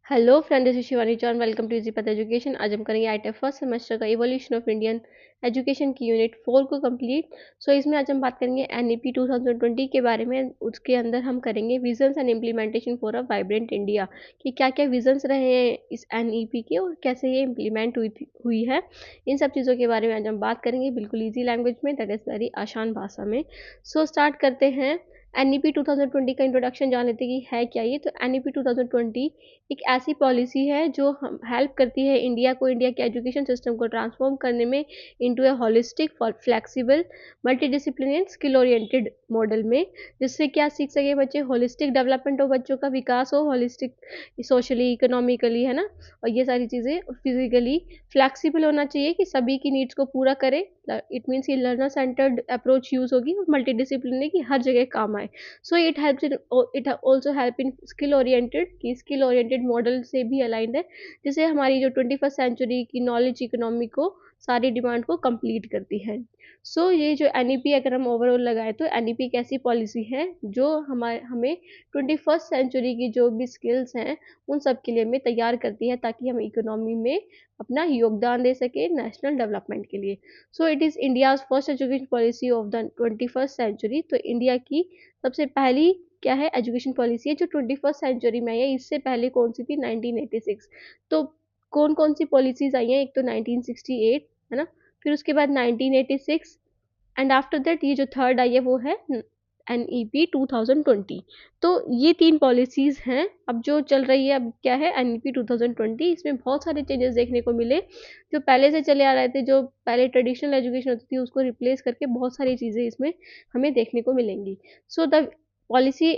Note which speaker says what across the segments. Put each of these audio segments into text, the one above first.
Speaker 1: Hello friend, this is Shivani Chauhan. Welcome to easy path education. आज हम करेंगे आईटेफ फर्स्ट सेमेस्टर का इवोल्यूशन ऑफ इंडियन एजुकेशन की unit 4 को कंप्लीट। इसमें आज हम बात करेंगे एनईपी 2020 के बारे में। उसके अंदर हम करेंगे visions and implementation for a vibrant India, कि क्या क्या विजन्स रहे हैं इस एनईपी के और कैसे ये इम्प्लीमेंट हुई है। इन सब चीज़ों के बारे में आज हम बात करेंगे बिल्कुल ईजी लैंग्वेज में, दैट इज़ वेरी आसान भाषा में। स्टार्ट करते हैं। एनईपी 2020 का इंट्रोडक्शन जान लेते हैं कि है क्या ये। तो एनईपी 2020 एक ऐसी पॉलिसी है जो हम हेल्प करती है इंडिया को, इंडिया के एजुकेशन सिस्टम को ट्रांसफॉर्म करने में इनटू ए holistic flexible multidisciplinary skill oriented model में, जिससे क्या सीख सके बच्चे, होलिस्टिक डेवलपमेंट हो, बच्चों का विकास हो, होलिस्टिक सोशली इकोनॉमिकली, है ना। और ये सारी चीज़ें फिजिकली फ्लेक्सिबल होना चाहिए कि सभी की नीड्स को पूरा करे। इट मीन्स कि लर्नर सेंटर्ड अप्रोच यूज़ होगी और मल्टीडिसिप्लिनरी की हर जगह काम आए। It also help in skill oriented, कि स्किल ओरिएंटेड मॉडल से भी अलाइंड है, जिससे हमारी जो 21st सेंचुरी की नॉलेज इकोनॉमी को सारी डिमांड को कंप्लीट करती है। ये जो एनईपी अगर हम ओवरऑल लगाए तो एनईपी एक ऐसी पॉलिसी है जो हमें 21st सेंचुरी की जो भी स्किल्स हैं उन सब के लिए हमें तैयार करती है, ताकि हम इकोनॉमी में अपना योगदान दे सके नेशनल डेवलपमेंट के लिए। It is India's first education policy of the 21st century. तो इंडिया की सबसे पहली क्या है एजुकेशन पॉलिसी है जो 21st सेंचुरी में आई है। इससे पहले कौन सी थी, 1986। तो कौन कौन सी पॉलिसीज आई हैं, एक तो 1968, है ना, फिर उसके बाद 1986, एंड आफ्टर दैट ये जो थर्ड आई है वो है एनईपी 2020। तो ये तीन पॉलिसीज़ हैं अब जो चल रही है। अब क्या है एनईपी 2020, इसमें बहुत सारे चेंजेस देखने को मिले जो पहले से चले आ रहे थे। जो पहले ट्रेडिशनल एजुकेशन होती थी उसको रिप्लेस करके बहुत सारी चीज़ें इसमें हमें देखने को मिलेंगी। The policy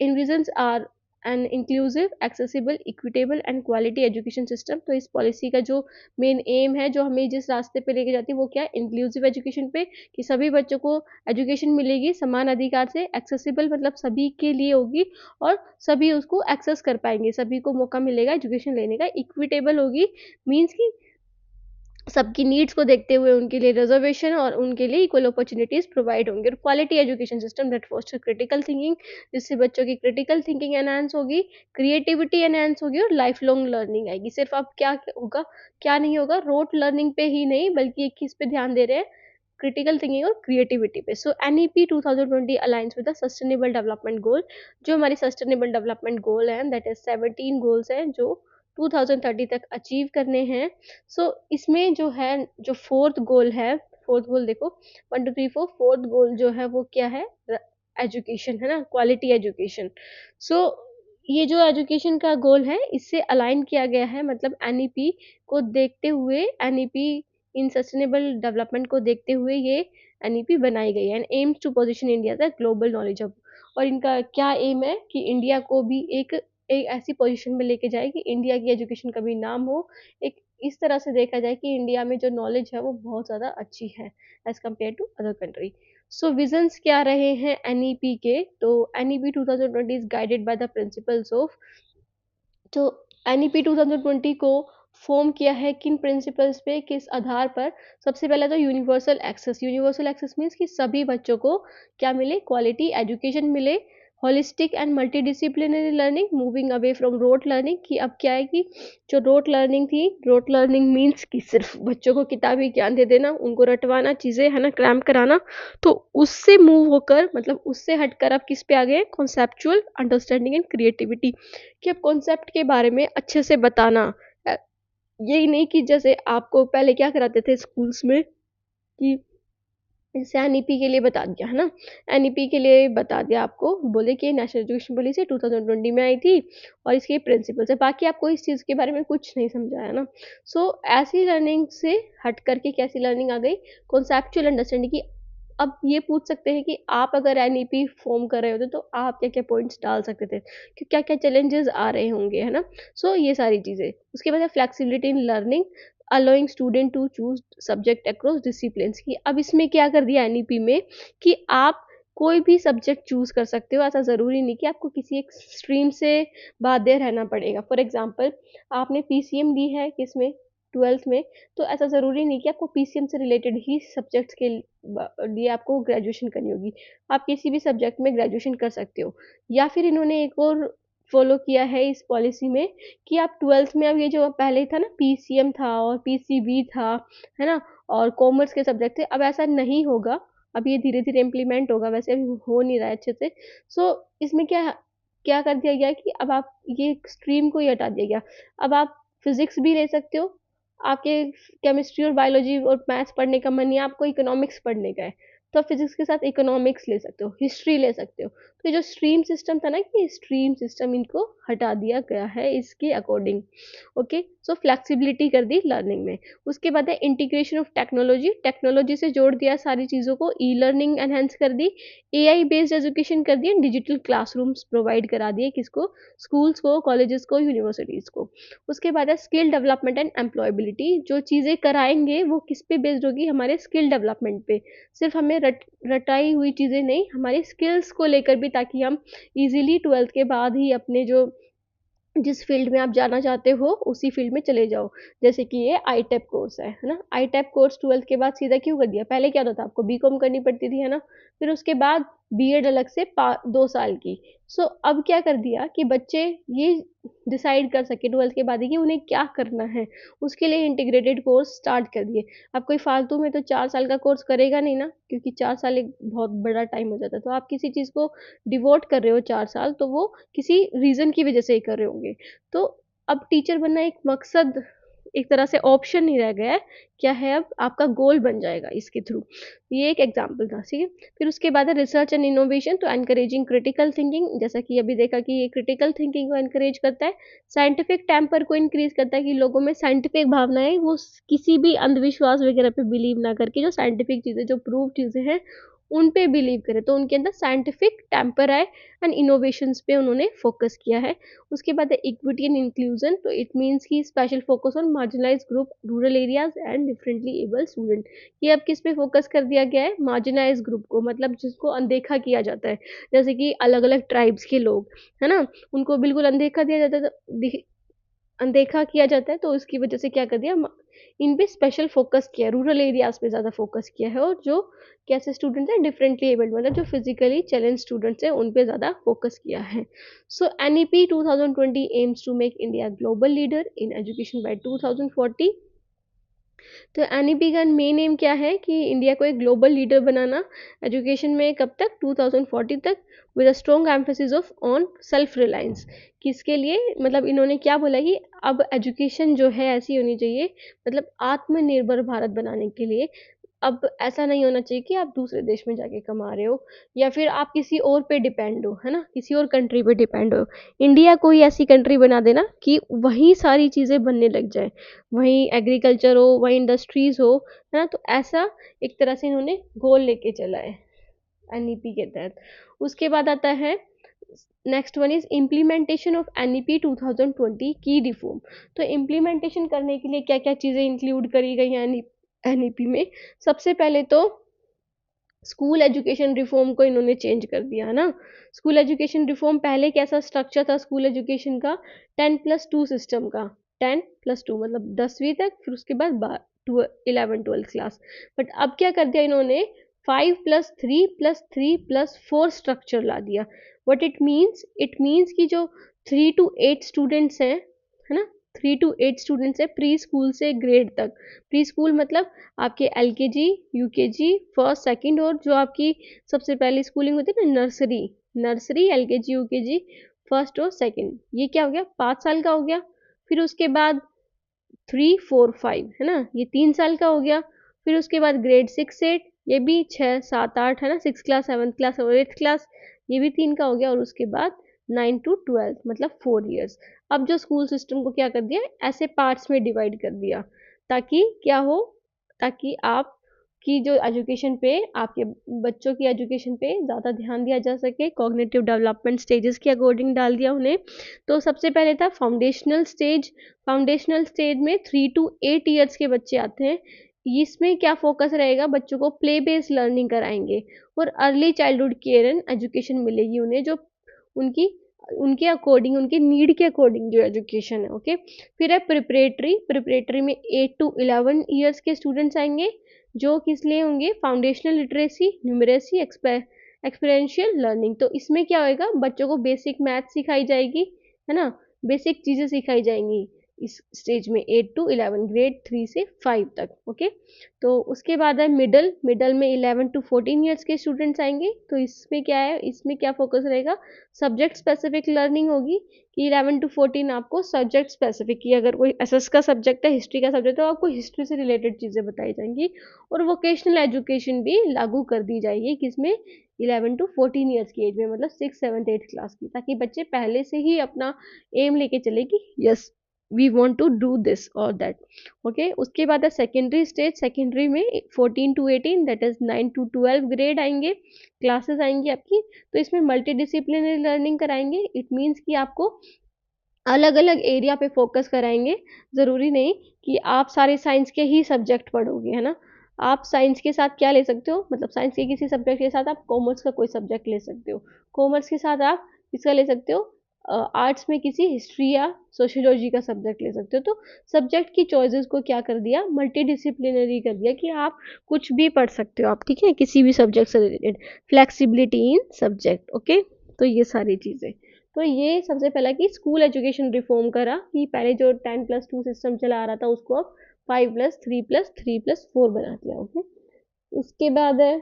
Speaker 1: envisions are an inclusive, accessible, equitable and quality education system। तो इस पॉलिसी का जो मेन एम है, जो हमें जिस रास्ते पे लेके जाती है वो क्या है, इंक्लूसिव एजुकेशन पे, कि सभी बच्चों को एजुकेशन मिलेगी समान अधिकार से। एक्सेसिबल मतलब सभी के लिए होगी और सभी उसको एक्सेस कर पाएंगे, सभी को मौका मिलेगा एजुकेशन लेने का। इक्विटेबल होगी, मीन्स कि सबकी नीड्स को देखते हुए उनके लिए रिजर्वेशन और उनके लिए इक्वल अपॉर्चुनिटीज़ प्रोवाइड होंगे। और quality education system that foster critical thinking, जिससे बच्चों की क्रिटिकल थिंकिंग एनहांस होगी, क्रिएटिविटी एनहांस होगी और लाइफ लॉन्ग लर्निंग आएगी। सिर्फ अब क्या होगा, क्या नहीं होगा, रोट लर्निंग पे ही नहीं बल्कि एक चीज़ पे ध्यान दे रहे हैं, क्रिटिकल थिंकिंग और क्रिएटिविटी पे। NEP 2020 aligns with the sustainable development goal. जो हमारी सस्टेनेबल डेवलपमेंट गोल है दैट इज 17 गोल्स हैं जो 2030 तक अचीव करने हैं। इसमें जो है, जो फोर्थ गोल है, फोर्थ गोल देखो, 1 2 3 4, फोर्थ गोल जो है वो क्या है, एजुकेशन, है ना, क्वालिटी एजुकेशन। सो ये जो एजुकेशन का गोल है इससे अलाइन किया गया है, मतलब एनईपी को देखते हुए, एनईपी इन सस्टेनेबल डेवलपमेंट को देखते हुए ये एनईपी बनाई गई है, and aims to position India the global knowledge hub. और इनका क्या एम है कि इंडिया को भी एक एक ऐसी पोजीशन में लेके जाए कि इंडिया की एजुकेशन का भी नाम हो। एक इस तरह से देखा जाए कि इंडिया में जो नॉलेज है वो बहुत ज़्यादा अच्छी है as compare to other country. Visions क्या रहे हैं एनईपी के, तो NEP 2020 is guided by the principles of. तो एनईपी 2020 को फॉर्म किया है किन प्रिंसिपल्स पे, किस आधार पर। सबसे पहले तो universal access. Universal access means कि सभी बच्चों को क्या मिले, क्वालिटी एजुकेशन मिले। Holistic and multidisciplinary learning, moving away from rote learning, कि अब क्या है कि जो रोट लर्निंग थी, रोट लर्निंग मीन्स कि सिर्फ बच्चों को किताबी ज्ञान दे देना, उनको रटवाना चीज़ें, है ना, क्रैम कराना। तो उससे मूव होकर, मतलब उससे हटकर अब किस पे आ गए, कॉन्सेप्चुअल अंडरस्टैंडिंग एंड क्रिएटिविटी, कि अब कॉन्सेप्ट के बारे में अच्छे से बताना। अ, यही नहीं कि जैसे आपको पहले क्या कराते थे स्कूल्स में कि जैसे एनईपी के लिए बता दिया, है ना, एनईपी के लिए बता दिया, आपको बोले कि नेशनल एजुकेशन पॉलिसी 2020 में आई थी और इसके प्रिंसिपल्स है, बाकी आपको इस चीज़ के बारे में कुछ नहीं समझाया ना। ऐसी लर्निंग से हट करके कैसी लर्निंग आ गई, कॉन्सेप्चुअल अंडरस्टैंडिंग की। अब ये पूछ सकते हैं कि आप अगर एनईपी फॉर्म कर रहे होते तो आप क्या-क्या पॉइंट्स डाल सकते थे? कि क्या-क्या चैलेंजेस आ रहे होंगे, है ना? ये सारी चीज़ें। उसके बाद है flexibility in learning, allowing student to choose subject across disciplines, की अब इसमें क्या कर दिया एनईपी में कि आप कोई भी सब्जेक्ट चूज़ कर सकते हो। ऐसा ज़रूरी नहीं कि आपको किसी एक स्ट्रीम से बाध्य रहना पड़ेगा। फॉर एग्ज़ाम्पल आपने पीसीएम ली है किसमें, 12th में, तो ऐसा ज़रूरी नहीं कि आपको पीसीएम से रिलेटेड ही सब्जेक्ट्स के लिए आपको ग्रेजुएशन करनी होगी। आप किसी भी सब्जेक्ट में ग्रेजुएशन कर सकते हो। या फिर इन्होंने एक और फॉलो किया है इस पॉलिसी में कि आप 12th में, अब ये जो पहले था ना पीसीएम था और पीसीबी था, है ना, और कॉमर्स के सब्जेक्ट थे, अब ऐसा नहीं होगा। अब ये धीरे धीरे इम्प्लीमेंट होगा, वैसे अभी हो नहीं रहा है अच्छे से। सो इसमें क्या क्या कर दिया गया कि अब आप ये स्ट्रीम को ही हटा दिया गया। अब आप फिजिक्स भी ले सकते हो, आपके केमिस्ट्री और बायोलॉजी और मैथ्स पढ़ने का मन नहीं है, आपको इकोनॉमिक्स पढ़ने का है, तो आप फिजिक्स के साथ इकोनॉमिक्स ले सकते हो, हिस्ट्री ले सकते हो। तो ये जो स्ट्रीम सिस्टम था ना, कि स्ट्रीम सिस्टम इनको हटा दिया गया है इसके अकॉर्डिंग। ओके, सो फ्लेक्सिबिलिटी कर दी लर्निंग में। उसके बाद है इंटीग्रेशन ऑफ टेक्नोलॉजी, टेक्नोलॉजी से जोड़ दिया सारी चीज़ों को, ई लर्निंग एनहेंस कर दी, एआई बेस्ड एजुकेशन कर दिया, डिजिटल क्लासरूम्स प्रोवाइड करा दिए, किसको, स्कूल्स को, कॉलेजेस को, यूनिवर्सिटीज़ को। उसके बाद है स्किल डेवलपमेंट एंड एम्प्लॉयबिलिटी, जो चीज़ें कराएंगे वो किस पे बेस्ड होगी, हमारे स्किल डेवलपमेंट पे। सिर्फ हमें रटाई हुई चीज़ें नहीं, हमारी स्किल्स को लेकर भी, ताकि हम इजीली 12th के बाद ही अपने जो जिस फील्ड में आप जाना चाहते हो उसी फील्ड में चले जाओ। जैसे कि ये आईटेप कोर्स है ना, आईटेप कोर्स 12th के बाद सीधा क्यों कर दिया, पहले क्या होता था, आपको बीकॉम करनी पड़ती थी, है ना, फिर उसके बाद बीएड अलग से 2 साल की। सो अब क्या कर दिया कि बच्चे ये डिसाइड कर सके 12th के बाद ही कि उन्हें क्या करना है, उसके लिए इंटीग्रेटेड कोर्स स्टार्ट कर दिए। अब कोई फालतू में तो 4 साल का कोर्स करेगा नहीं ना, क्योंकि 4 साल एक बहुत बड़ा टाइम हो जाता है। तो आप किसी चीज़ को डिवोट कर रहे हो 4 साल, तो वो किसी रीज़न की वजह से ही कर रहे होंगे। तो अब टीचर बनना एक मकसद, एक तरह से ऑप्शन नहीं रह गया है, क्या है, अब आपका गोल बन जाएगा इसके थ्रू। ये एक एग्जाम्पल था, ठीक है। फिर उसके बाद है रिसर्च एंड इनोवेशन, तो एनकरेजिंग क्रिटिकल थिंकिंग, जैसा कि अभी देखा कि ये क्रिटिकल थिंकिंग को एनकरेज करता है, साइंटिफिक टेम्पर को इंक्रीज करता है, कि लोगों में साइंटिफिक भावना है, वो किसी भी अंधविश्वास वगैरह पे बिलीव ना करके जो साइंटिफिक चीज़ें, जो प्रूव चीज़ें हैं उन पे बिलीव करें, तो उनके अंदर साइंटिफिक टेम्पर आए, एंड इनोवेशंस पे उन्होंने फोकस किया है। उसके बाद है इक्विटी एंड इंक्लूजन, तो इट मीन्स की special focus on marginalise group, rural areas and differently able student. ये अब किस पे फोकस कर दिया गया है, मार्जिनाइज ग्रुप को, मतलब जिसको अनदेखा किया जाता है, जैसे कि अलग अलग ट्राइब्स के लोग, है ना, उनको बिल्कुल अनदेखा दिया जाता है, अनदेखा किया जाता है। तो उसकी वजह से क्या कर दिया, इन पे स्पेशल फोकस किया है, रूरल एरियाज पे ज़्यादा फोकस किया है, और जो कैसे स्टूडेंट्स हैं, डिफरेंटली एबल्ड, मतलब जो फिजिकली चैलेंज स्टूडेंट्स हैं, उन पे ज़्यादा फोकस किया है। So NEP 2020 aims to make India global leader in education by 2040। तो एनईपी का मेन एम क्या है कि इंडिया को एक ग्लोबल लीडर बनाना एजुकेशन में, कब तक, 2040 तक, with a strong emphasis of on self reliance. किसके लिए, मतलब इन्होंने क्या बोला कि अब एजुकेशन जो है ऐसी होनी चाहिए, मतलब आत्मनिर्भर भारत बनाने के लिए। अब ऐसा नहीं होना चाहिए कि आप दूसरे देश में जाके कमा रहे हो, या फिर आप किसी और पे डिपेंड हो, है ना, किसी और कंट्री पे डिपेंड हो। इंडिया कोई ऐसी कंट्री बना देना कि वहीं सारी चीज़ें बनने लग जाए, वहीं एग्रीकल्चर हो, वहीं इंडस्ट्रीज हो, है ना। तो ऐसा एक तरह से इन्होंने गोल लेके चला है एनईपी के तहत। उसके बाद आता है next one is implementation of NEP 2020 की रिफॉर्म। तो इम्प्लीमेंटेशन करने के लिए क्या क्या चीज़ें इंक्लूड करी गई हैं एनईपी में। सबसे पहले तो स्कूल एजुकेशन रिफॉर्म को इन्होंने चेंज कर दिया, है ना। स्कूल एजुकेशन रिफॉर्म, पहले कैसा स्ट्रक्चर था स्कूल एजुकेशन का, 10+2 सिस्टम का, 10+2 मतलब 10वीं तक, फिर उसके बाद 11-12 क्लास। बट अब क्या कर दिया इन्होंने, 5+3+3+4 स्ट्रक्चर ला दिया। वट इट मीन्स कि जो 3 to 8 स्टूडेंट्स हैं, है ना, 3 to 8 स्टूडेंट्स हैं प्री स्कूल से ग्रेड तक। प्री स्कूल मतलब आपके एलकेजी, यूकेजी, फर्स्ट, सेकंड, और जो आपकी सबसे पहली स्कूलिंग होती है ना, nursery, nursery, LKG, UKG, first और सेकंड, ये क्या हो गया, 5 साल का हो गया। फिर उसके बाद 3, 4, 5, है ना, ये 3 साल का हो गया। फिर उसके बाद ग्रेड 6, 8, ये भी 6, 7, 8, है ना, 6 क्लास, 7th क्लास और 8th क्लास, ये भी 3 का हो गया। और उसके बाद 9 to 12 मतलब 4 years। अब जो स्कूल सिस्टम को क्या कर दिया, ऐसे पार्ट्स में डिवाइड कर दिया, ताकि क्या हो, ताकि आप की जो एजुकेशन पे, आपके बच्चों की एजुकेशन पे ज़्यादा ध्यान दिया जा सके। कॉग्निटिव डेवलपमेंट स्टेजेस के अकॉर्डिंग डाल दिया उन्हें। तो सबसे पहले था फाउंडेशनल स्टेज। फाउंडेशनल स्टेज में 3 to 8 ईयर्स के बच्चे आते हैं। इसमें क्या फोकस रहेगा, बच्चों को प्ले बेस्ड लर्निंग कराएंगे, और early childhood care and education मिलेगी उन्हें, जो उनकी उनके अकॉर्डिंग, उनके नीड के अकॉर्डिंग जो एजुकेशन है। ओके, फिर है प्रिपरेटरी। प्रिपरेटरी में 8 to 11 ईयर्स के स्टूडेंट्स आएंगे, जो किस लिए होंगे, foundational literacy, numeracy, experiential learning. तो इसमें क्या होएगा, बच्चों को बेसिक मैथ सिखाई जाएगी, है ना, बेसिक चीज़ें सिखाई जाएंगी इस स्टेज में, 8 to 11, ग्रेड 3 से 5 तक। ओके, तो उसके बाद है मिडल। मिडल में 11 to 14 ईयर्स के स्टूडेंट्स आएंगे। तो इसमें क्या है, इसमें क्या फोकस रहेगा, सब्जेक्ट स्पेसिफिक लर्निंग होगी कि 11 to 14 आपको सब्जेक्ट स्पेसिफिक, की अगर कोई एसएस का सब्जेक्ट है, हिस्ट्री का सब्जेक्ट है, तो आपको हिस्ट्री से रिलेटेड चीज़ें बताई जाएंगी। और वोकेशनल एजुकेशन भी लागू कर दी जाएगी किसमें, 11 to 14 ईयर्स की एज में, मतलब 6, 7, 8 क्लास की, ताकि बच्चे पहले से ही अपना एम लेके चले कि yes we want to do this और दैट। ओके, उसके बाद है सेकेंडरी स्टेज। सेकेंडरी में 14 to 18, that is 9 to 12 grade आएंगे, क्लासेस आएंगी आपकी। तो इसमें मल्टी डिसिप्लिनरी लर्निंग कराएंगे। इट मीन्स कि आपको अलग अलग एरिया पे फोकस कराएंगे। ज़रूरी नहीं कि आप सारे साइंस के ही सब्जेक्ट पढ़ोगे, है ना। आप साइंस के साथ क्या ले सकते हो, मतलब साइंस के किसी सब्जेक्ट के साथ आप कॉमर्स का कोई सब्जेक्ट ले सकते हो, कॉमर्स के साथ आप किसका ले सकते हो, आर्ट्स में किसी हिस्ट्री या सोशियोलॉजी का सब्जेक्ट ले सकते हो। तो सब्जेक्ट की चॉइसेस को क्या कर दिया, मल्टी डिसिप्लिनरी कर दिया, कि आप कुछ भी पढ़ सकते हो आप, ठीक है, किसी भी सब्जेक्ट से रिलेटेड, फ्लेक्सिबिलिटी इन सब्जेक्ट। ओके, तो ये सारी चीज़ें। तो ये सबसे पहला कि स्कूल एजुकेशन रिफॉर्म करा, कि पहले जो 10+2 सिस्टम चला आ रहा था उसको अब 5+3+3+4 बना दिया। ओके, उसके बाद है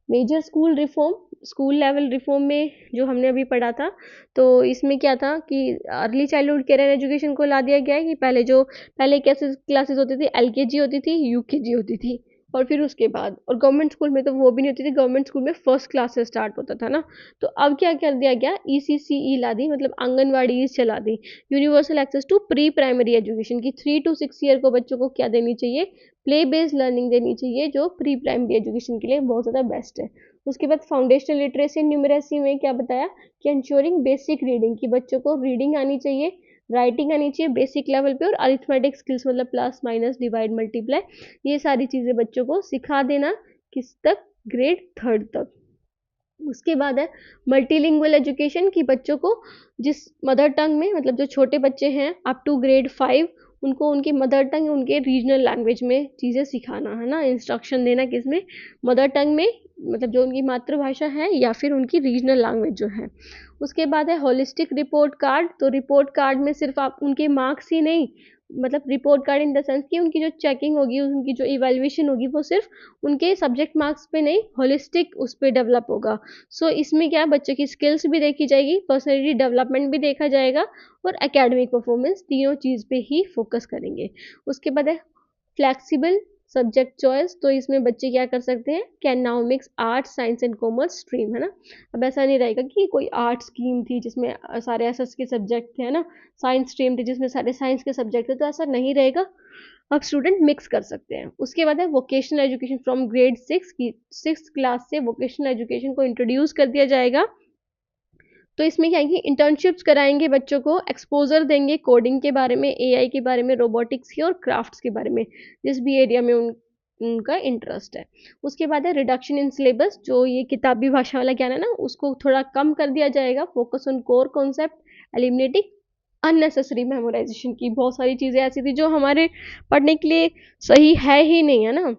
Speaker 1: major school reform. School level reform में जो हमने अभी पढ़ा था, तो इसमें क्या था कि अर्ली चाइल्डहुड कैरियर एजुकेशन को ला दिया गया है, कि पहले कैसे क्लासेस होती थी, एलकेजी होती थी, यूकेजी होती थी, और फिर उसके बाद, और गवर्नमेंट स्कूल में तो वो भी नहीं होती थी, गवर्नमेंट स्कूल में फर्स्ट क्लास से स्टार्ट होता था ना। तो अब क्या कर दिया गया, ईसीसीई ला दी, मतलब आंगनवाड़ी चला दी। Universal access to pre primary education की 3 to 6 ईयर को बच्चों को क्या देनी चाहिए, प्ले बेस्ड लर्निंग देनी चाहिए, जो प्री प्राइमरी एजुकेशन के लिए बहुत ज़्यादा बेस्ट है। उसके बाद फाउंडेशनल लिटरेसी एंड न्यूमरेसी में क्या बताया कि इंश्योरिंग बेसिक रीडिंग, की बच्चों को रीडिंग आनी चाहिए, राइटिंग आनी चाहिए बेसिक लेवल पे, और अरिथमेटिक स्किल्स मतलब प्लस माइनस डिवाइड मल्टीप्लाई, ये सारी चीज़ें बच्चों को सिखा देना, किस तक, ग्रेड 3 तक। उसके बाद है मल्टीलिंगुअल एजुकेशन, की बच्चों को जिस मदर टंग में, मतलब जो छोटे बच्चे हैं अप टू ग्रेड 5, उनको उनकी मदर टंग, उनके रीजनल लैंग्वेज में चीज़ें सिखाना, है ना, इंस्ट्रक्शन देना, किसमें, मदर टंग में, मतलब जो उनकी मातृभाषा है, या फिर उनकी रीजनल लैंग्वेज जो है। उसके बाद है होलिस्टिक रिपोर्ट कार्ड। तो रिपोर्ट कार्ड में सिर्फ आप उनके मार्क्स ही नहीं, मतलब report card in the sense कि उनकी जो चेकिंग होगी, उनकी जो इवेल्युएशन होगी, वो सिर्फ उनके सब्जेक्ट मार्क्स पे नहीं, होलिस्टिक उस पर डेवलप होगा। सो इसमें क्या है, बच्चे की स्किल्स भी देखी जाएगी, पर्सनैलिटी डेवलपमेंट भी देखा जाएगा, और एकेडमिक परफॉर्मेंस, तीनों चीज़ पे ही फोकस करेंगे। उसके बाद है फ्लैक्सिबल सब्जेक्ट चॉइस। तो इसमें बच्चे क्या कर सकते हैं, can now mix arts, science and commerce stream, है ना। अब ऐसा नहीं रहेगा कि कोई आर्ट स्ट्रीम थी जिसमें सारे एसएस के सब्जेक्ट थे, है ना, साइंस स्ट्रीम थी जिसमें सारे साइंस के सब्जेक्ट थे, तो ऐसा नहीं रहेगा। अब स्टूडेंट मिक्स कर सकते हैं। उसके बाद है वोकेशनल एजुकेशन फ्रॉम ग्रेड 6 की, 6th क्लास से वोकेशनल एजुकेशन को इंट्रोड्यूस कर दिया जाएगा। तो इसमें क्या है कि इंटर्नशिप्स कराएंगे बच्चों को, एक्सपोजर देंगे कोडिंग के बारे में, एआई के बारे में, रोबोटिक्स के और क्राफ्ट्स के बारे में, जिस भी एरिया में उनका इंटरेस्ट है। उसके बाद है रिडक्शन इन सिलेबस, जो ये किताबी भाषा वाला ज्ञान है ना, उसको थोड़ा कम कर दिया जाएगा, focus on core concept, eliminating unnecessary memorisation. की बहुत सारी चीज़ें ऐसी थी जो हमारे पढ़ने के लिए सही है ही नहीं, है ना,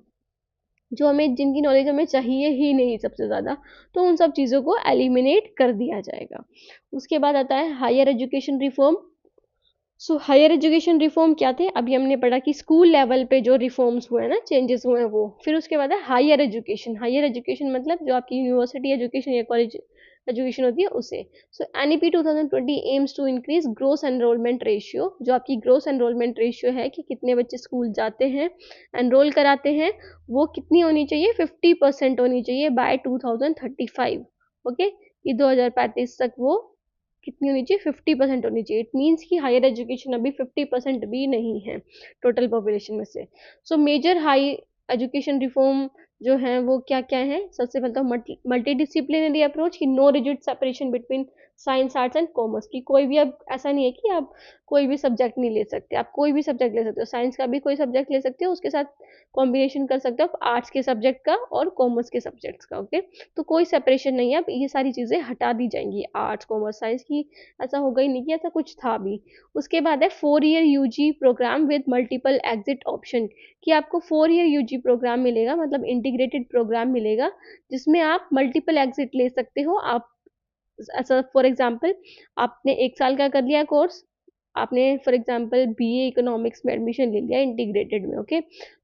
Speaker 1: जो हमें, जिनकी नॉलेज हमें चाहिए ही नहीं सबसे ज़्यादा, तो उन सब चीज़ों को एलिमिनेट कर दिया जाएगा। उसके बाद आता है higher education reform. So higher education reform क्या थे, अभी हमने पढ़ा कि स्कूल लेवल पे जो रिफॉर्म्स हुए हैं ना, चेंजेस हुए हैं वो। फिर उसके बाद है हायर एजुकेशन। हायर एजुकेशन मतलब जो आपकी यूनिवर्सिटी एजुकेशन या कॉलेज एजुकेशन होती है उसे। So NEP 2020 aims to increase gross enrolment ratio. जो आपकी ग्रोस एनरोलमेंट रेशियो है, कि कितने बच्चे स्कूल जाते हैं, एनरोल कराते हैं, वो कितनी होनी चाहिए, 50% होनी चाहिए बाय 2035। ओके, कि 2035 तक वो कितनी होनी चाहिए, 50% होनी चाहिए। इट मीन्स कि हायर एजुकेशन अभी 50% भी नहीं है टोटल पॉपुलेशन में से। So major high education reform जो है वो क्या क्या है, सबसे पहले तो मल्टी डिसिप्लिनरी अप्रोच, की no rigid separation between science, arts and commerce. की कोई भी, अब ऐसा नहीं है कि आप कोई भी सब्जेक्ट नहीं ले सकते, आप कोई भी सब्जेक्ट ले सकते हो, साइंस का भी कोई सब्जेक्ट ले सकते हो, उसके साथ कॉम्बिनेशन कर सकते हो आर्ट्स के सब्जेक्ट का और कॉमर्स के सब्जेक्ट्स का। ओके, तो कोई सेपरेशन नहीं है, अब ये सारी चीज़ें हटा दी जाएंगी, आर्ट्स कॉमर्स साइंस की ऐसा होगा ही नहीं कि ऐसा कुछ था भी। उसके बाद है 4 year UG programme with multiple exit option. कि आपको 4 ईयर यूजी प्रोग्राम मिलेगा, मतलब इंटीग्रेटेड प्रोग्राम मिलेगा, जिसमें आप मल्टीपल एग्जिट ले सकते हो। आप ऐसा फॉर एग्जांपल आपने 1 साल का कर लिया कोर्स, आपने फॉर एग्जांपल बीए इकोनॉमिक्स में एडमिशन ले लिया इंटीग्रेटेड में, ओके।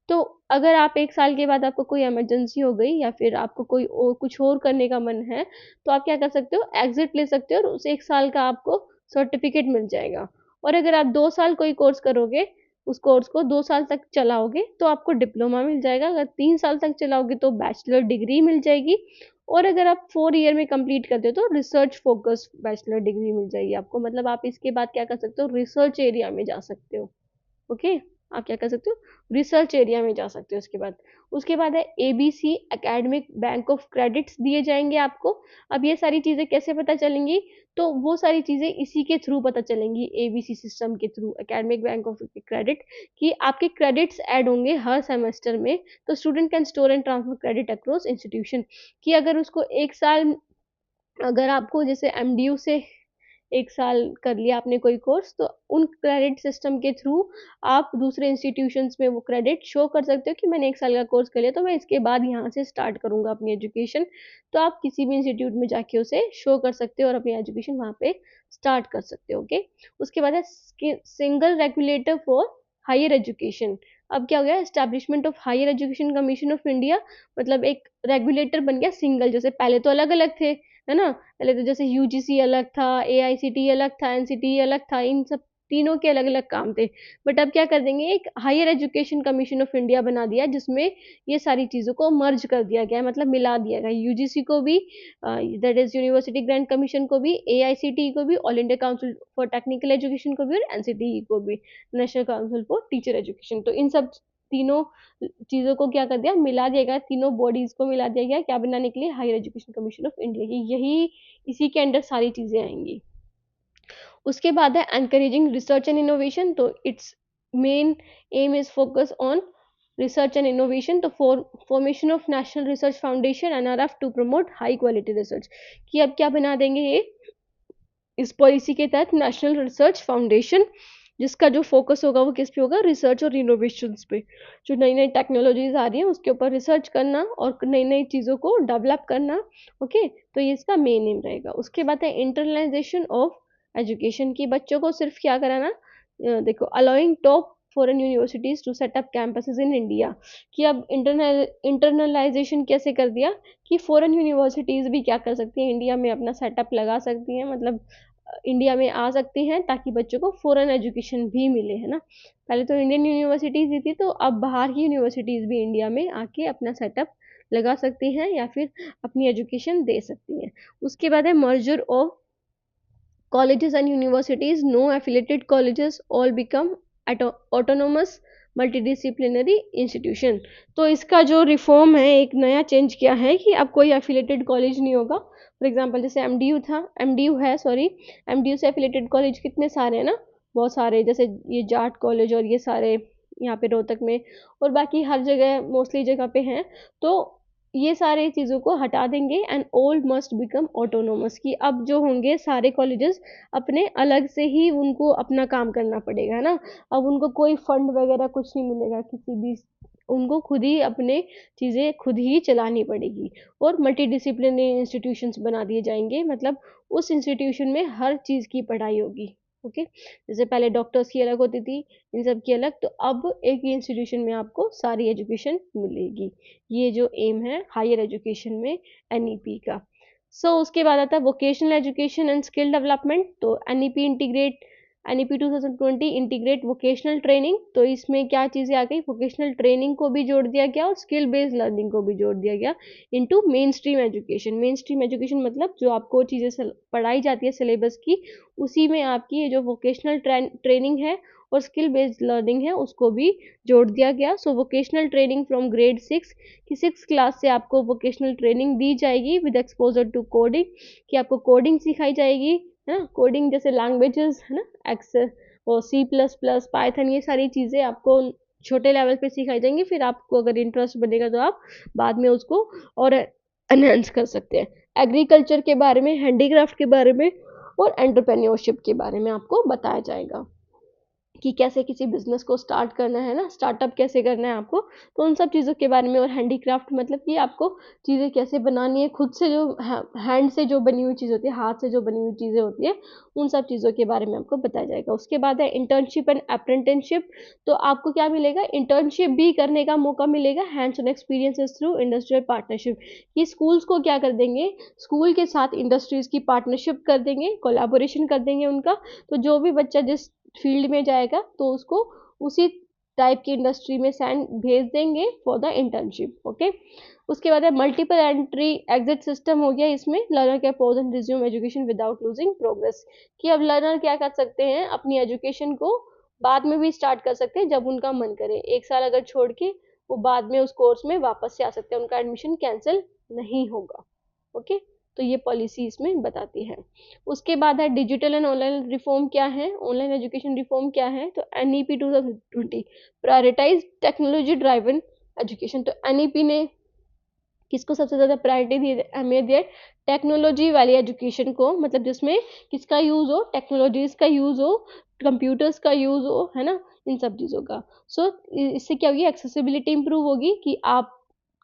Speaker 1: तो अगर आप 1 साल के बाद आपको कोई इमरजेंसी हो गई या फिर आपको कोई कुछ और करने का मन है, तो आप क्या कर सकते हो, एग्जिट ले सकते हो और उस 1 साल का आपको सर्टिफिकेट मिल जाएगा। और अगर आप 2 साल कोई कोर्स करोगे, उस कोर्स को 2 साल तक चलाओगे तो आपको डिप्लोमा मिल जाएगा। अगर 3 साल तक चलाओगे तो बैचलर डिग्री मिल जाएगी। और अगर आप 4 ईयर में कंप्लीट करते हो तो रिसर्च फोकस बैचलर डिग्री मिल जाएगी आपको। मतलब आप इसके बाद क्या कर सकते हो, रिसर्च एरिया में जा सकते हो, ओके। आप क्या कर सकते हो, रिसर्च एरिया में जा सकते हो। उसके बाद है ABC academic bank of credits दिए जाएंगे आपको। अब ये सारी चीज़ें कैसे पता चलेंगी, तो वो सारी चीज़ें इसी के थ्रू पता चलेंगी, एबीसी सिस्टम के through, academic bank of credit, कि आपके क्रेडिट्स ऐड होंगे हर सेमेस्टर में। तो student can store and transfer credit across institution, कि अगर उसको 1 साल, अगर आपको जैसे एमडीयू से 1 साल कर लिया आपने कोई कोर्स, तो उन क्रेडिट सिस्टम के थ्रू आप दूसरे इंस्टीट्यूशंस में वो क्रेडिट शो कर सकते हो कि मैंने 1 साल का कोर्स कर लिया, तो मैं इसके बाद यहाँ से स्टार्ट करूँगा अपनी एजुकेशन। तो आप किसी भी इंस्टीट्यूट में जाके उसे शो कर सकते हो और अपनी एजुकेशन वहाँ पे स्टार्ट कर सकते हो, ओके। उसके बाद है single regulator for higher education. अब क्या हो गया, establishment of higher education commission of India, मतलब एक रेगुलेटर बन गया सिंगल। जैसे पहले तो अलग अलग थे, है ना, पहले तो जैसे यूजीसी अलग था, एआईसीटी अलग था, एनसीटी अलग था, इन सब तीनों के अलग अलग काम थे। बट अब क्या कर देंगे, एक higher education commission of India बना दिया जिसमें ये सारी चीज़ों को मर्ज कर दिया गया है, मतलब मिला दिया गया। यूजीसी को भी, that is university grant commission को भी, एआईसीटी को भी, all India council for technical education को भी, और एनसीटी को भी, national council for teacher education. तो इन सब तीनों चीज़ों को क्या कर दिया, मिला दिया गया, तीनों बॉडीज को मिला दिया गया, क्या बनाने के लिए, higher education commission of India की। यही इसी के अंडर सारी चीज़ें आएंगी। उसके बाद है एनकरेजिंग रिसर्च एंड इनोवेशन। तो it's main aim is focus on research and innovation. तो formation of national research foundation NRF to promote high quality research, कि अब क्या बना देंगे ये, इस पॉलिसी के तहत नेशनल रिसर्च फाउंडेशन, जिसका जो फोकस होगा वो किस पे होगा, रिसर्च और इनोवेशंस पे। जो नई नई टेक्नोलॉजीज आ रही हैं उसके ऊपर रिसर्च करना और नई नई चीज़ों को डेवलप करना, ओके। तो ये इसका मेन एम रहेगा। उसके बाद है इंटरनलाइजेशन ऑफ एजुकेशन, की बच्चों को सिर्फ क्या कराना, देखो, allowing top foreign universities to set up campuses in India, कि अब इंटरनलाइजेशन कैसे कर दिया, कि फॉरेन यूनिवर्सिटीज़ भी क्या कर सकती हैं, इंडिया में अपना सेटअप लगा सकती हैं, मतलब इंडिया में आ सकती हैं, ताकि बच्चों को फॉरेन एजुकेशन भी मिले, है ना। पहले तो इंडियन यूनिवर्सिटीज़ ही थी, तो अब बाहर की यूनिवर्सिटीज़ भी इंडिया में आके अपना सेटअप लगा सकती हैं या फिर अपनी एजुकेशन दे सकती हैं। उसके बाद है merger of colleges and universities, no affiliated colleges, all become autonomous multidisciplinary institution। तो इसका जो रिफॉर्म है, एक नया चेंज किया है कि अब कोई एफिलेटेड कॉलेज नहीं होगा। फॉर एग्जांपल जैसे एमडीयू है, सॉरी, एमडीयू से एफिलेटेड कॉलेज कितने सारे हैं ना, बहुत सारे, जैसे ये जाट कॉलेज और ये सारे यहाँ पे रोहतक में, और बाकी हर जगह मोस्टली जगह पे हैं। तो ये सारे चीज़ों को हटा देंगे and all must become autonomous, की अब जो होंगे सारे कॉलेजेस अपने अलग से ही उनको अपना काम करना पड़ेगा, है ना। अब उनको कोई फंड वगैरह कुछ नहीं मिलेगा किसी भी, उनको खुद ही अपने चीज़ें खुद ही चलानी पड़ेगी। और मल्टी डिसिप्लिनरी इंस्टीट्यूशंस बना दिए जाएंगे, मतलब उस इंस्टीट्यूशन में हर चीज़ की पढ़ाई होगी, ओके। जैसे पहले डॉक्टर्स की अलग होती थी, इन सब की अलग, तो अब एक ही इंस्टीट्यूशन में आपको सारी एजुकेशन मिलेगी। ये जो एम है हायर एजुकेशन में एनईपी का। उसके बाद आता है vocational education and skill development. तो एनईपी 2020 इंटीग्रेट वोकेशनल ट्रेनिंग। तो इसमें क्या चीज़ें आ गई, वोकेशनल ट्रेनिंग को भी जोड़ दिया गया और स्किल बेस्ड लर्निंग को भी जोड़ दिया गया into main stream education. Main stream education मतलब जो आपको चीज़ें पढ़ाई जाती है सिलेबस की, उसी में आपकी ये जो वोकेशनल ट्रेनिंग है और स्किल बेस्ड लर्निंग है उसको भी जोड़ दिया गया। सो वोकेशनल ट्रेनिंग फ्रॉम ग्रेड 6 की 6 क्लास से आपको वोकेशनल ट्रेनिंग दी जाएगी विद एक्सपोजर टू कोडिंग, कि आपको कोडिंग सिखाई जाएगी, है ना। कोडिंग जैसे लैंग्वेजेस, है ना, एक्स और C++, पाइथन, ये सारी चीज़ें आपको छोटे लेवल पे सिखाई जाएंगी। फिर आपको अगर इंटरेस्ट बनेगा तो आप बाद में उसको और एनहेंस कर सकते हैं। एग्रीकल्चर के बारे में, हैंडीक्राफ्ट के बारे में और एंटरप्रेन्योरशिप के बारे में आपको बताया जाएगा। कि कैसे किसी बिजनेस को स्टार्ट करना है ना, स्टार्टअप कैसे करना है आपको, तो उन सब चीज़ों के बारे में। और हैंडीक्राफ्ट मतलब कि आपको चीज़ें कैसे बनानी है, खुद से जो हैंड से जो बनी हुई चीज़ होती है, हाथ से जो बनी हुई चीज़ें होती है, उन सब चीज़ों के बारे में आपको बताया जाएगा। उसके बाद है इंटर्नशिप एंड अप्रेंटिसशिप। तो आपको क्या मिलेगा, इंटर्नशिप भी करने का मौका मिलेगा, hands on experiences through industrial partnership. ये स्कूल्स को क्या कर देंगे, स्कूल के साथ इंडस्ट्रीज की पार्टनरशिप कर देंगे, कोलैबोरेशन कर देंगे उनका। तो जो भी बच्चा जिस फील्ड में जाएगा तो उसको उसी टाइप की इंडस्ट्री में सेंड भेज देंगे फॉर द इंटर्नशिप। ओके, उसके बाद है मल्टीपल एंट्री एग्जिट सिस्टम हो गया। इसमें learner can pause and resume education without losing progress, कि अब लर्नर क्या कर सकते हैं, अपनी एजुकेशन को बाद में भी स्टार्ट कर सकते हैं जब उनका मन करे। एक साल अगर छोड़ के वो बाद में उस कोर्स में वापस से आ सकते हैं, उनका एडमिशन कैंसिल नहीं होगा। ओके, तो ये पॉलिसी इसमें बताती है। उसके बाद है डिजिटल एंड ऑनलाइन रिफॉर्म क्या है, ऑनलाइन एजुकेशन रिफॉर्म क्या है। तो NEP 2020 prioritise technology driven education. तो एनईपी ने किसको सबसे ज़्यादा प्रायोरिटी दी, अहमियत दी है, टेक्नोलॉजी वाली एजुकेशन को, मतलब जिसमें किसका यूज़ हो, टेक्नोलॉजीज़ का यूज़ हो, कंप्यूटर्स का यूज़ हो, है ना, इन सब चीज़ों का। सो इससे क्या होगी, एक्सेसिबिलिटी इंप्रूव होगी, कि आप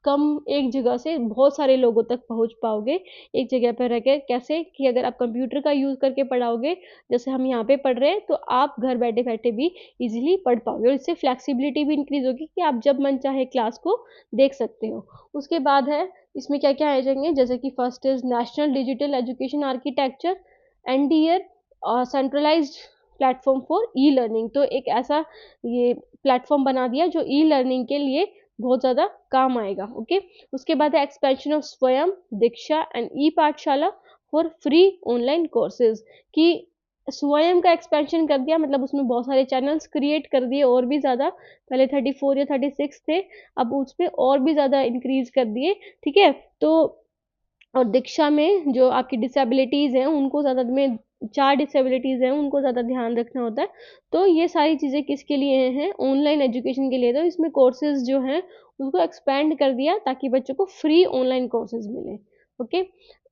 Speaker 1: कम एक जगह से बहुत सारे लोगों तक पहुंच पाओगे एक जगह पर रह के। कैसे कि अगर आप कंप्यूटर का यूज़ करके पढ़ाओगे, जैसे हम यहाँ पे पढ़ रहे हैं, तो आप घर बैठे बैठे भी इजीली पढ़ पाओगे, और इससे फ्लेक्सिबिलिटी भी इंक्रीज होगी कि आप जब मन चाहे क्लास को देख सकते हो। उसके बाद है इसमें क्या क्या आ जाएंगे, जैसे कि first is national digital education architecture, NDR, और centralised platform for e learning. तो एक ऐसा ये प्लेटफॉर्म बना दिया जो ई लर्निंग के लिए बहुत ज़्यादा काम आएगा। ओके, उसके बाद है एक्सपेंशन ऑफ स्वयं, दीक्षा एंड ई पाठशाला फॉर फ्री ऑनलाइन कोर्सेज, कि स्वयं का एक्सपेंशन कर दिया, मतलब उसमें बहुत सारे चैनल्स क्रिएट कर दिए और भी ज़्यादा। पहले 34 या 36 थे, अब उस पर और भी ज़्यादा इंक्रीज कर दिए। ठीक है, तो और दीक्षा में जो आपकी डिसेबिलिटीज़ हैं उनको ज़्यादा में 4 डिसेबिलिटीज़ हैं उनको ज़्यादा ध्यान रखना होता है। तो ये सारी चीज़ें किसके लिए हैं, ऑनलाइन एजुकेशन के लिए। तो इसमें कोर्सेज जो हैं उसको एक्सपेंड कर दिया ताकि बच्चों को फ्री ऑनलाइन कोर्सेज मिले। ओके,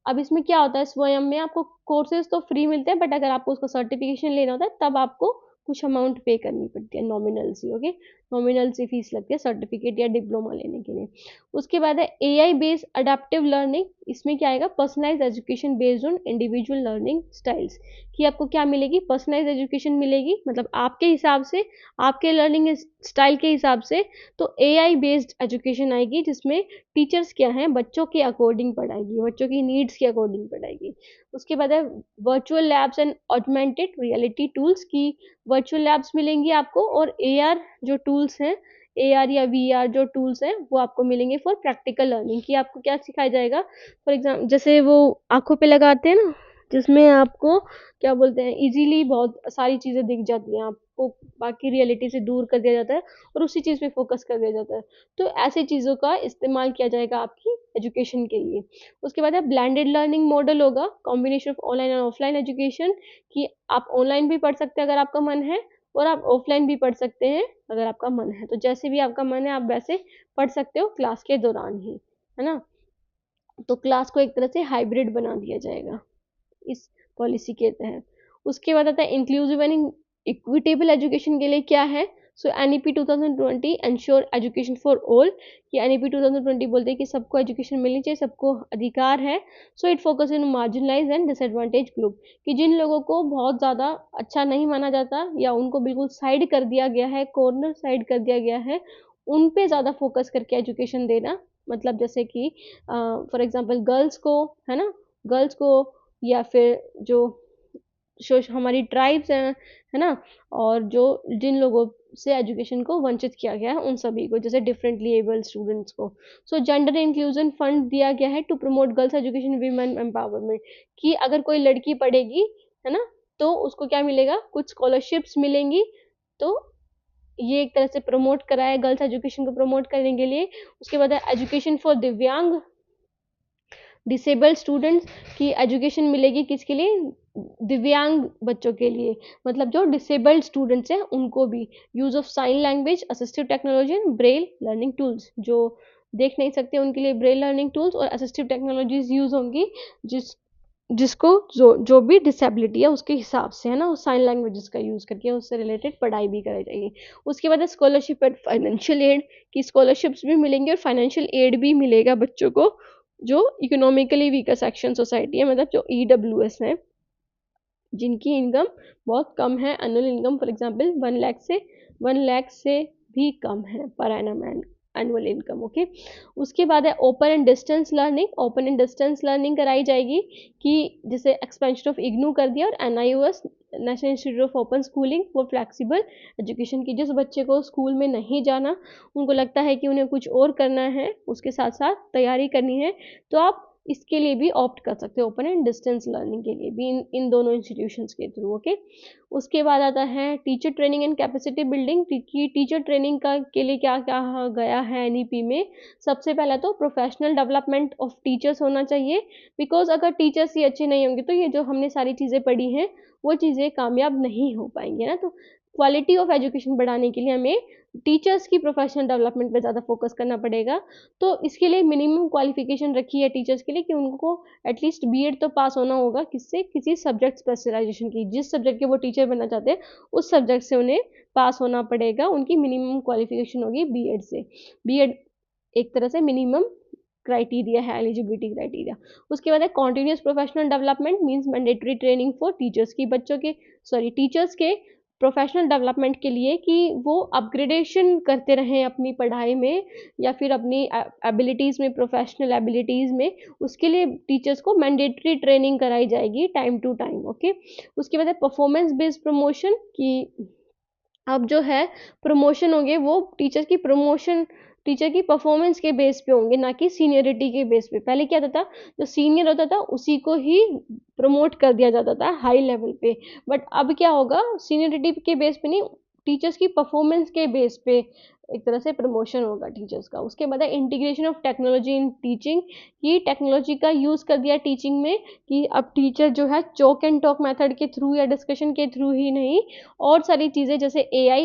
Speaker 1: अब इसमें क्या होता है, स्वयं में आपको कोर्सेज तो फ्री मिलते हैं, बट अगर आपको उसका सर्टिफिकेशन लेना होता है तब आपको कुछ अमाउंट पे करनी पड़ती है, नॉमिनल सी। ओके, नॉमिनल सी फीस लगती है सर्टिफिकेट या डिप्लोमा लेने के लिए। उसके बाद है एआई बेस्ड अडेप्टिव लर्निंग। इसमें क्या आएगा, personalise education based on individual learning styles, कि आपको क्या मिलेगी, पर्सनलाइज एजुकेशन मिलेगी, मतलब आपके हिसाब से, आपके लर्निंग स्टाइल के हिसाब से। तो एआई बेस्ड एजुकेशन आएगी जिसमें टीचर्स क्या हैं, बच्चों के अकॉर्डिंग पढ़ाएगी, बच्चों की नीड्स के अकॉर्डिंग पढ़ाएगी। उसके बाद है virtual labs and augmented reality tools, की वर्चुअल लैब्स मिलेंगी आपको, और एआर जो टूल्स हैं, एआर या वीआर जो टूल्स हैं वो आपको मिलेंगे फॉर प्रैक्टिकल लर्निंग, कि आपको क्या सिखाया जाएगा। फॉर एग्जाम्पल जैसे वो आंखों पे लगाते हैं ना, जिसमें आपको क्या बोलते हैं, इजीली बहुत सारी चीज़ें दिख जाती हैं आपको, बाकी रियलिटी से दूर कर दिया जाता है और उसी चीज़ पे फोकस कर दिया जाता है। तो ऐसी चीज़ों का इस्तेमाल किया जाएगा आपकी एजुकेशन के लिए। उसके बाद है ब्लेंडेड लर्निंग मॉडल होगा, combination of online and offline education, कि आप ऑनलाइन भी पढ़ सकते हैं अगर आपका मन है, और आप ऑफलाइन भी पढ़ सकते हैं अगर आपका मन है। तो जैसे भी आपका मन है आप वैसे पढ़ सकते हो क्लास के दौरान ही, है ना। तो क्लास को एक तरह से हाइब्रिड बना दिया जाएगा इस पॉलिसी के तहत। उसके बाद आता है इंक्लूसिव एंड इक्विटेबल एजुकेशन के लिए क्या है। So NEP 2020 ensure education for all, कि एनईपी 2020 बोलते हैं कि सबको एजुकेशन मिलनी चाहिए, सबको अधिकार है। So it focus in marginalise and disadvantage group, कि जिन लोगों को बहुत ज़्यादा अच्छा नहीं माना जाता या उनको बिल्कुल साइड कर दिया गया है, कॉर्नर साइड कर दिया गया है, उन पे ज़्यादा फोकस करके एजुकेशन देना। मतलब जैसे कि फॉर एग्जांपल गर्ल्स को, है ना, गर्ल्स को, या फिर जो हमारी ट्राइब्स हैं, है ना, और जो जिन लोगों से एजुकेशन को वंचित किया गया है उन सभी को, जैसे डिफरेंटली एबल्ड स्टूडेंट्स को। सो जेंडर इंक्लूजन फंड दिया गया है to promote girls education, women empowerment, कि अगर कोई लड़की पढ़ेगी, है ना, तो उसको क्या मिलेगा, कुछ स्कॉलरशिप्स मिलेंगी। तो ये एक तरह से प्रमोट करा है गर्ल्स एजुकेशन को प्रमोट करने के लिए। उसके बाद एजुकेशन फॉर दिव्यांग डिसेबल्ड स्टूडेंट्स, की एजुकेशन मिलेगी किसके लिए, दिव्यांग बच्चों के लिए, मतलब जो डिसेबल्ड स्टूडेंट्स हैं उनको भी। Use of sine language, assistive technology and Braille learning tools, जो देख नहीं सकते उनके लिए ब्रेल लर्निंग टूल्स और असिस्टिव टेक्नोलॉजीज यूज़ होंगी, जिस जिसको जो भी डिसेबिलिटी है उसके हिसाब से, है ना, उस साइन लैंग्वेजेस का यूज़ करके उससे रिलेटेड पढ़ाई भी कराई जाएगी। उसके बाद है स्कॉलरशिप एंड फाइनेंशियल एड, की स्कॉलरशिप्स भी मिलेंगे और फाइनेंशियल एड भी मिलेगा बच्चों को जो इकोनॉमिकली वीकर सेक्शन सोसाइटी है, मतलब जो EWS है, जिनकी इनकम बहुत कम है, annual income for example 1 lakh से भी कम है per annum annual income. Okay, उसके बाद है open and distance learning. Open and distance learning कराई जाएगी कि जैसे एक्सपेंशन ऑफ इग्नू कर दिया, और NIOS national institute of open schooling वो फ्लैक्सिबल एजुकेशन की, जिस बच्चे को स्कूल में नहीं जाना, उनको लगता है कि उन्हें कुछ और करना है, उसके साथ साथ तैयारी करनी है, तो आप इसके लिए भी ऑप्ट कर सकते हो, ओपन एंड डिस्टेंस लर्निंग के लिए भी इन दोनों इंस्टीट्यूशंस के थ्रू। ओके, उसके बाद आता है teacher training and capacity building, की टीचर ट्रेनिंग का के लिए क्या क्या गया है NEP में। सबसे पहला तो प्रोफेशनल डेवलपमेंट ऑफ टीचर्स होना चाहिए, बिकॉज अगर टीचर्स ही अच्छे नहीं होंगे तो ये जो हमने सारी चीज़ें पढ़ी हैं वो चीज़ें कामयाब नहीं हो पाएंगे ना। तो क्वालिटी ऑफ एजुकेशन बढ़ाने के लिए हमें टीचर्स की प्रोफेशनल डेवलपमेंट पे ज़्यादा फोकस करना पड़ेगा। तो इसके लिए मिनिमम क्वालिफिकेशन रखी है टीचर्स के लिए कि उनको एटलीस्ट B.Ed तो पास होना होगा, किससे, किसी सब्जेक्ट स्पेशलाइजेशन की, जिस सब्जेक्ट के वो टीचर बनना चाहते हैं उस सब्जेक्ट से उन्हें पास होना पड़ेगा, उनकी मिनिमम क्वालिफिकेशन होगी B.Ed से। B.Ed एक तरह से मिनिमम क्राइटेरिया है, एलिजिबिलिटी क्राइटेरिया। उसके बाद है continuous professional development, means mandatory training for teachers की, बच्चों के टीचर्स के प्रोफेशनल डेवलपमेंट के लिए कि वो अपग्रेडेशन करते रहें अपनी पढ़ाई में या फिर अपनी एबिलिटीज़ में, प्रोफेशनल एबिलिटीज़ में, उसके लिए टीचर्स को मैंडेटरी ट्रेनिंग कराई जाएगी टाइम टू टाइम। ओके, उसके बाद है परफॉर्मेंस बेस्ड प्रमोशन, की अब जो है प्रमोशन होंगे वो टीचर की परफॉर्मेंस के बेस पे होंगे, ना कि सीनियरिटी के बेस पे। पहले क्या होता था, जो सीनियर होता था उसी को ही प्रमोट कर दिया जाता था हाई लेवल पे, बट अब क्या होगा, सीनियरिटी के बेस पे नहीं, टीचर्स की परफॉर्मेंस के बेस पे एक तरह से प्रमोशन होगा टीचर्स का। उसके बाद है integration of technology in teaching, की टेक्नोलॉजी का यूज़ कर दिया टीचिंग में, कि अब टीचर जो है चॉक एंड टॉक मेथड के थ्रू या डिस्कशन के थ्रू ही नहीं, और सारी चीज़ें जैसे AI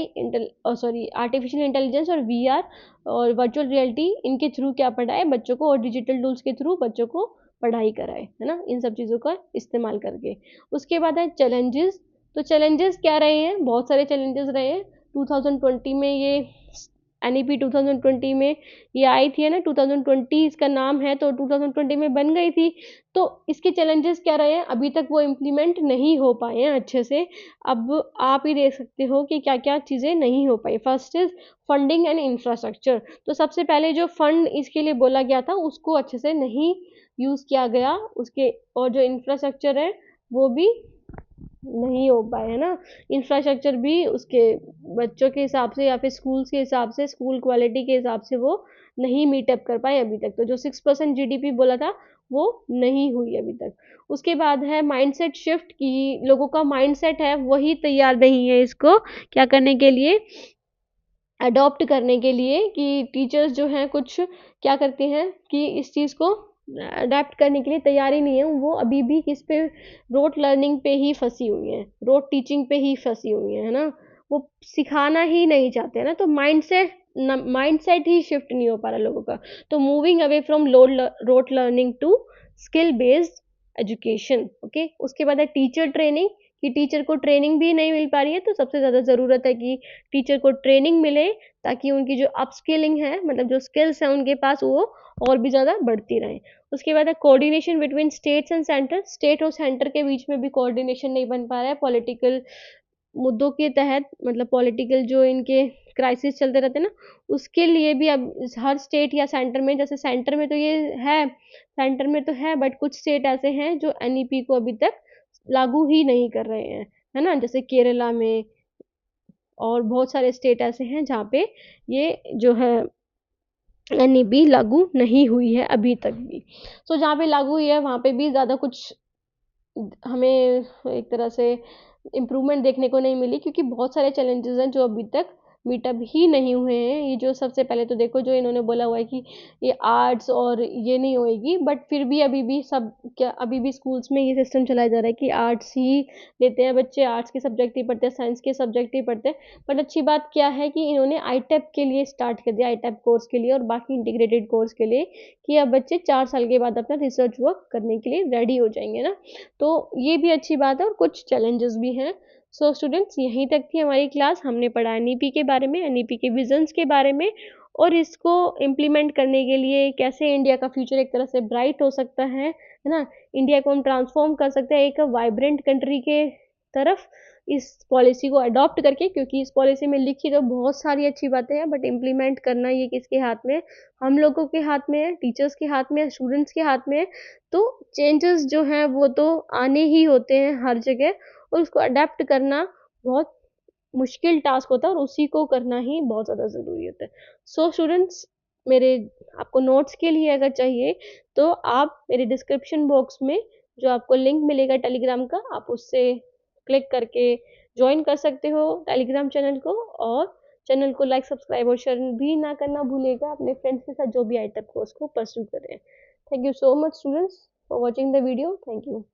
Speaker 1: आर्टिफिशियल इंटेलिजेंस और VR और वर्चुअल रियलिटी, इनके थ्रू क्या पढ़ाए बच्चों को, और डिजिटल टूल्स के थ्रू बच्चों को पढ़ाई कराए, है ना, इन सब चीज़ों का इस्तेमाल करके। उसके बाद है चैलेंजेस। तो चैलेंजेस क्या रहे हैं, बहुत सारे चैलेंजेस रहे हैं 2020 में। ये NEP 2020 में ये आई थी, है ना, 2020 इसका नाम है, तो 2020 में बन गई थी। तो इसके चैलेंजेस क्या रहे हैं, अभी तक वो इम्प्लीमेंट नहीं हो पाए हैं अच्छे से। अब आप ही देख सकते हो कि क्या क्या चीज़ें नहीं हो पाई। First is funding and infrastructure. तो सबसे पहले जो फंड इसके लिए बोला गया था उसको अच्छे से नहीं यूज़ किया गया, उसके, और जो इंफ्रास्ट्रक्चर है वो भी नहीं हो पाए, है ना। इंफ्रास्ट्रक्चर भी उसके बच्चों के हिसाब से या फिर स्कूल्स के हिसाब से, स्कूल क्वालिटी के हिसाब से वो नहीं मीटअप कर पाए अभी तक। तो जो 6% GDP बोला था वो नहीं हुई अभी तक। उसके बाद है माइंडसेट शिफ्ट, की लोगों का माइंडसेट है वही तैयार नहीं है इसको क्या करने के लिए, अडॉप्ट करने के लिए, कि टीचर्स जो हैं कुछ क्या करते हैं कि इस चीज़ को अडेप्ट करने के लिए तैयार ही नहीं है, वो अभी भी किस पे, रोट लर्निंग पे ही फंसी हुई हैं, रोट टीचिंग पे ही फंसी हुई हैं, है ना, वो सिखाना ही नहीं चाहते, है ना। तो माइंडसेट ही शिफ्ट नहीं हो पा रहा लोगों का। तो moving away from rote learning to skill based education. Okay, उसके बाद है टीचर ट्रेनिंग, कि टीचर को ट्रेनिंग भी नहीं मिल पा रही है, तो सबसे ज़्यादा ज़रूरत है कि टीचर को ट्रेनिंग मिले, ताकि उनकी जो अपस्किलिंग है, मतलब जो स्किल्स हैं उनके पास, वो और भी ज़्यादा बढ़ती रहें। उसके बाद है coordination between states and centre. State और सेंटर के बीच में भी कोऑर्डिनेशन नहीं बन पा रहा है पॉलिटिकल मुद्दों के तहत, मतलब पॉलिटिकल जो इनके क्राइसिस चलते रहते हैं ना, उसके लिए भी अब हर स्टेट या सेंटर में, जैसे सेंटर में तो ये है, सेंटर में तो है, बट कुछ स्टेट ऐसे हैं जो NEP को अभी तक लागू ही नहीं कर रहे हैं, है ना, जैसे केरला में, और बहुत सारे स्टेट ऐसे हैं जहाँ पे ये जो है NEP लागू नहीं हुई है अभी तक भी। सो जहाँ पे लागू हुई है वहाँ पे भी ज़्यादा कुछ हमें एक तरह से इम्प्रूवमेंट देखने को नहीं मिली, क्योंकि बहुत सारे चैलेंजेस हैं जो अभी तक मीटअप ही नहीं हुए हैं। ये जो सबसे पहले तो देखो जो इन्होंने बोला हुआ है कि ये आर्ट्स और ये नहीं होएगी, बट फिर भी अभी भी सब क्या अभी भी स्कूल्स में ये सिस्टम चलाया जा रहा है कि आर्ट्स ही लेते हैं बच्चे, आर्ट्स के सब्जेक्ट ही पढ़ते हैं, साइंस के सब्जेक्ट ही पढ़ते हैं। बट अच्छी बात क्या है कि इन्होंने आईटेप के लिए स्टार्ट कर दिया, आईटेप कोर्स के लिए और बाकी इंटीग्रेटेड कोर्स के लिए, कि अब बच्चे 4 साल के बाद अपना रिसर्च वर्क करने के लिए रेडी हो जाएंगे ना। तो ये भी अच्छी बात है और कुछ चैलेंजेस भी हैं। सो स्टूडेंट्स, यहीं तक थी हमारी क्लास। हमने पढ़ा एनईपी के बारे में, एनईपी के विजन्स के बारे में, और इसको इम्प्लीमेंट करने के लिए कैसे इंडिया का फ्यूचर एक तरह से ब्राइट हो सकता है ना, इंडिया को हम ट्रांसफॉर्म कर सकते हैं एक वाइब्रेंट कंट्री के तरफ इस पॉलिसी को अडॉप्ट करके, क्योंकि इस पॉलिसी में लिखी तो बहुत सारी अच्छी बातें हैं, बट इम्प्लीमेंट करना ये किसके हाथ में है? हम लोगों के हाथ में है, टीचर्स के हाथ में है, स्टूडेंट्स के हाथ में है। तो चेंजेस जो हैं वो तो आने ही होते हैं हर जगह, और उसको अडेप्ट करना बहुत मुश्किल टास्क होता है और उसी को करना ही बहुत ज़्यादा ज़रूरी होता है। सो स्टूडेंट्स, मेरे आपको नोट्स के लिए अगर चाहिए तो आप मेरे डिस्क्रिप्शन बॉक्स में जो आपको लिंक मिलेगा टेलीग्राम का, आप उससे क्लिक करके ज्वाइन कर सकते हो टेलीग्राम चैनल को, और चैनल को लाइक, सब्सक्राइब और शेयर भी ना करना भूलिएगा अपने फ्रेंड्स के साथ जो भी आईटेप कोर्स को परस्यू कर रहे हैं। Thank you so much students for watching the video. Thank you.